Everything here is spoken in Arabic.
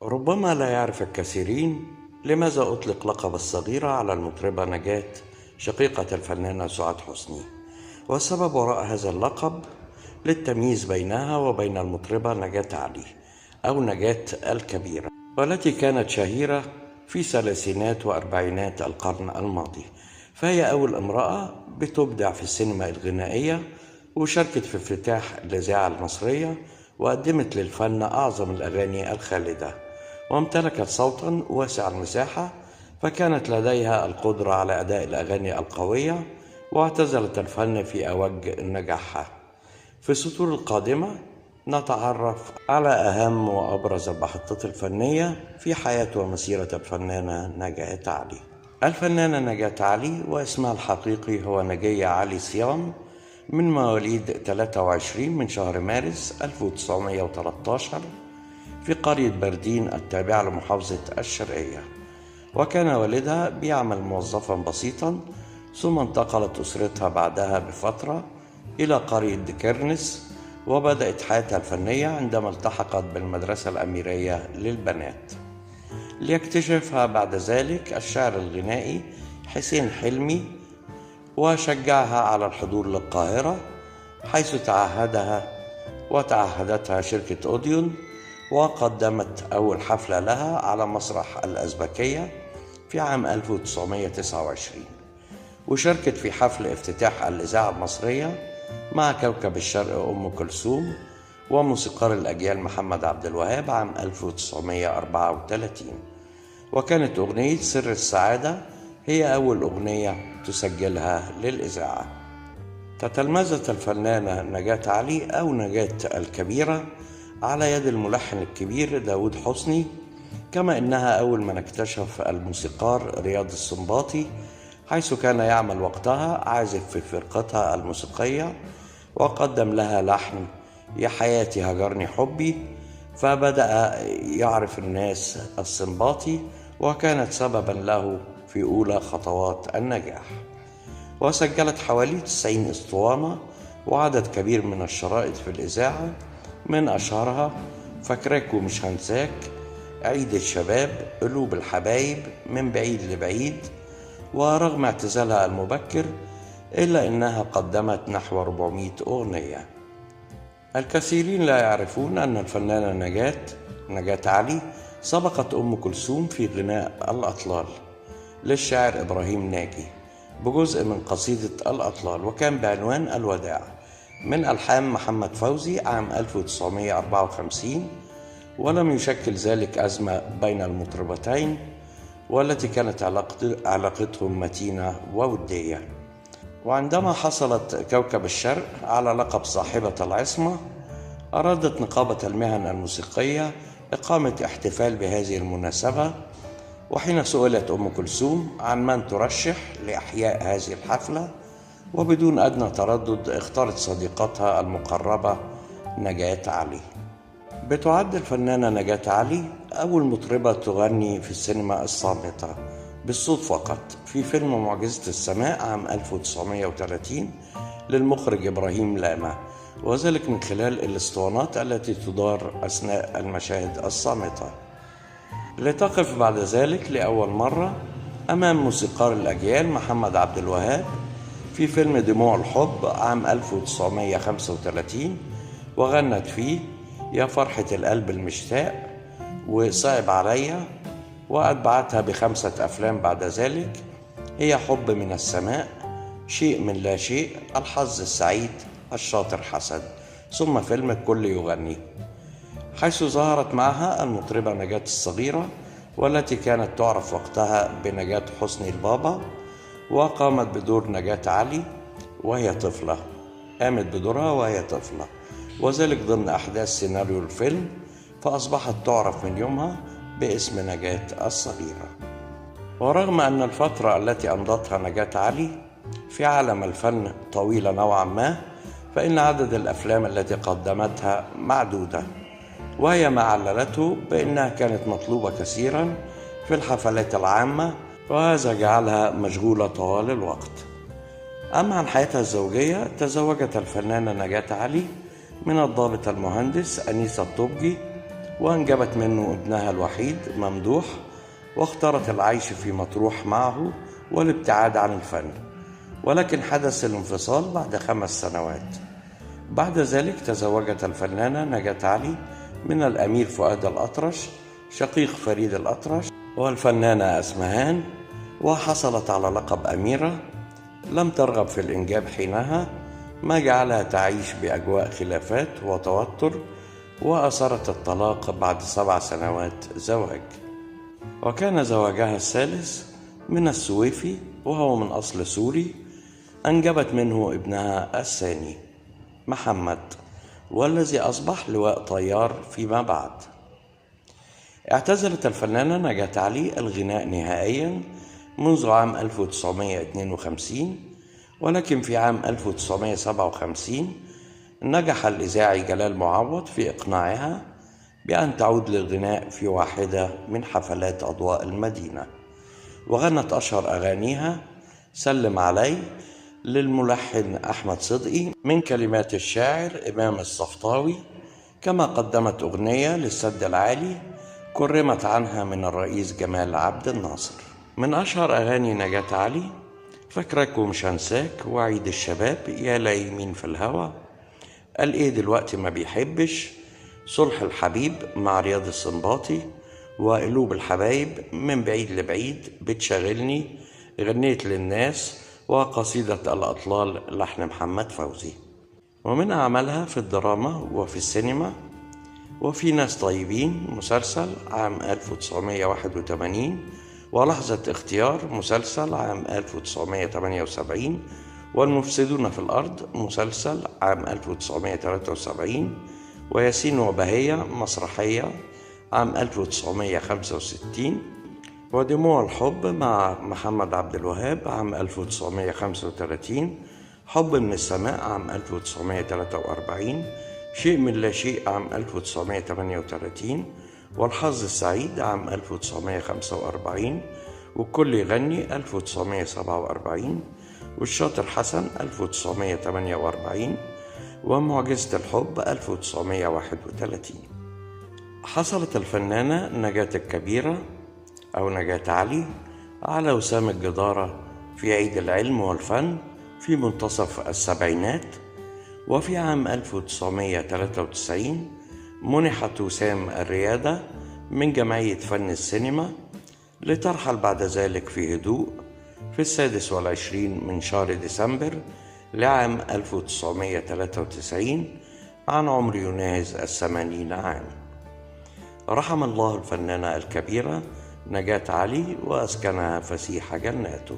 ربما لا يعرف الكثيرين لماذا أطلق لقب الصغيرة على المطربة نجاة شقيقة الفنانة سعاد حسني. والسبب وراء هذا اللقب للتمييز بينها وبين المطربة نجاة علي أو نجاة الكبيرة، والتي كانت شهيرة في ثلاثينات وأربعينات القرن الماضي. فهي أول امرأة بتبدع في السينما الغنائية، وشاركت في افتتاح الإذاعة المصرية، وقدمت للفن أعظم الأغاني الخالدة، وامتلكت صوتا واسع المساحة، فكانت لديها القدرة على أداء الأغاني القوية، واعتزلت الفن في أوج نجاحها. في السطور القادمة نتعرف على أهم وأبرز المحطات الفنية في حياة ومسيرة الفنانة نجاة علي. الفنانة نجاة علي واسمها الحقيقي هو نجية علي صيام، من مواليد 23 من شهر مارس 1913 في قرية بردين التابعة لمحافظة الشرقية. وكان والدها بيعمل موظفا بسيطا، ثم انتقلت أسرتها بعدها بفترة إلى قرية دكرنس، وبدأت حياتها الفنية عندما التحقت بالمدرسة الأميرية للبنات، ليكتشفها بعد ذلك الشاعر الغنائي حسين حلمي، وشجعها على الحضور للقاهرة، حيث تعهدتها شركة أوديون، وقدمت أول حفلة لها على مسرح الأزبكية في عام 1929، وشاركت في حفل افتتاح الإذاعة المصرية مع كوكب الشرق أم كلثوم وموسيقار الأجيال محمد عبد الوهاب عام 1934. وكانت أغنية سر السعادة هي أول أغنية تسجلها للإذاعة. تتلمذت الفنانة نجاة علي أو نجاة الكبيرة على يد الملحن الكبير داود حسني، كما إنها أول من اكتشف الموسيقار رياض السنباطي، حيث كان يعمل وقتها عازف في فرقتها الموسيقية، وقدم لها لحن يا حياتي هجرني حبي، فبدأ يعرف الناس السنباطي، وكانت سببا له في أولى خطوات النجاح. وسجلت حوالي 90 اسطوانة وعدد كبير من الشرائط في الإذاعة، من أشهرها فاكراك ومش هنساك، عيد الشباب، قلوب الحبايب، من بعيد لبعيد. ورغم اعتزالها المبكر إلا أنها قدمت نحو 400 أغنية. الكثيرين لا يعرفون أن الفنانة نجاة علي سبقت أم كلثوم في غناء الأطلال للشاعر إبراهيم ناجي بجزء من قصيدة الأطلال، وكان بعنوان الوداع، من ألحان محمد فوزي عام 1954. ولم يشكل ذلك أزمة بين المطربتين، والتي كانت علاقتهم متينة وودية. وعندما حصلت كوكب الشرق على لقب صاحبة العصمة، أرادت نقابة المهن الموسيقية إقامة احتفال بهذه المناسبة، وحين سئلت أم كلثوم عن من ترشح لإحياء هذه الحفلة، وبدون أدنى تردد اختارت صديقتها المقربة نجاة علي. بتعد الفنانة نجاة علي أول مطربة تغني في السينما الصامتة بالصوت فقط في فيلم معجزة السماء عام 1930 للمخرج إبراهيم لاما، وذلك من خلال الاسطوانات التي تدار أثناء المشاهد الصامتة، لتقف بعد ذلك لأول مرة أمام موسيقار الأجيال محمد عبد الوهاب في فيلم دموع الحب عام 1935، وغنت فيه يا فرحة القلب المشتاق، وصعب عليا، وأتبعتها ب5 أفلام بعد ذلك، هي حب من السماء، شيء من لا شيء، الحظ السعيد، الشاطر حسن، ثم فيلم الكل يغني، حيث ظهرت معها المطربة نجاة الصغيرة، والتي كانت تعرف وقتها بنجاة حسني البابا، وقامت بدور نجاة علي وهي طفلة، قامت بدورها وهي طفلة، وذلك ضمن أحداث سيناريو الفيلم، فأصبحت تعرف من يومها باسم نجاة الصغيرة. ورغم أن الفترة التي أمضتها نجاة علي في عالم الفن طويلة نوعا ما، فإن عدد الأفلام التي قدمتها معدودة، وهي ما عللته بأنها كانت مطلوبة كثيرا في الحفلات العامة، وهذا جعلها مشغولة طوال الوقت. أما عن حياتها الزوجية، تزوجت الفنانة نجاة علي من الضابط المهندس أنيس الطبجي، وأنجبت منه ابنها الوحيد ممدوح، واختارت العيش في مطروح معه والابتعاد عن الفن، ولكن حدث الانفصال بعد 5 سنوات. بعد ذلك تزوجت الفنانة نجاة علي من الأمير فؤاد الأطرش شقيق فريد الأطرش والفنانة أسمهان، وحصلت على لقب أميرة. لم ترغب في الإنجاب حينها، ما جعلها تعيش بأجواء خلافات وتوتر، وأصرت الطلاق بعد 7 سنوات زواج. وكان زواجها الثالث من السويفي وهو من أصل سوري، أنجبت منه ابنها الثاني محمد، والذي أصبح لواء طيار فيما بعد. اعتزلت الفنانة نجاة علي الغناء نهائيا منذ عام 1952، ولكن في عام 1957 نجح الإذاعي جلال معوض في إقناعها بأن تعود للغناء في واحدة من حفلات أضواء المدينة، وغنت أشهر أغانيها سلم علي للملحن أحمد صدقي من كلمات الشاعر إمام الصفطاوي، كما قدمت أغنية للسد العالي كرمت عنها من الرئيس جمال عبد الناصر. من أشهر أغاني نجاة علي فاكرك ومش هنساك، وعيد الشباب، يا ليمين في الهوى، قال إيه دلوقتي ما بيحبش، صلح الحبيب مع رياض السنباطي، وقلوب الحبايب، من بعيد لبعيد، بتشغلني، غنيت للناس، وقصيدة الأطلال لحن محمد فوزي. ومن أعمالها في الدراما وفي السينما وفي ناس طيبين مسلسل عام 1981، ولحظة اختيار مسلسل عام 1978، والمفسدون في الأرض مسلسل عام 1973، وياسين وبهية مسرحية عام 1965، ودموع الحب مع محمد عبد الوهاب عام 1935، حب من السماء عام 1943، شيء من لا شيء عام 1938، والحظ السعيد عام 1945، والكل يغني 1947، والشاطر حسن 1948، ومعجزة الحب 1931. حصلت الفنانة نجاة الكبيرة أو نجاة علي على وسام الجدارة في عيد العلم والفن في منتصف السبعينات، وفي عام 1993 منحت وسام الريادة من جمعية فن السينما، لترحل بعد ذلك في هدوء في 26 من شهر ديسمبر لعام 1993 عن عمر يناهز 80 عام. رحم الله الفنانة الكبيرة نجاة علي وأسكنها فسيح جناته.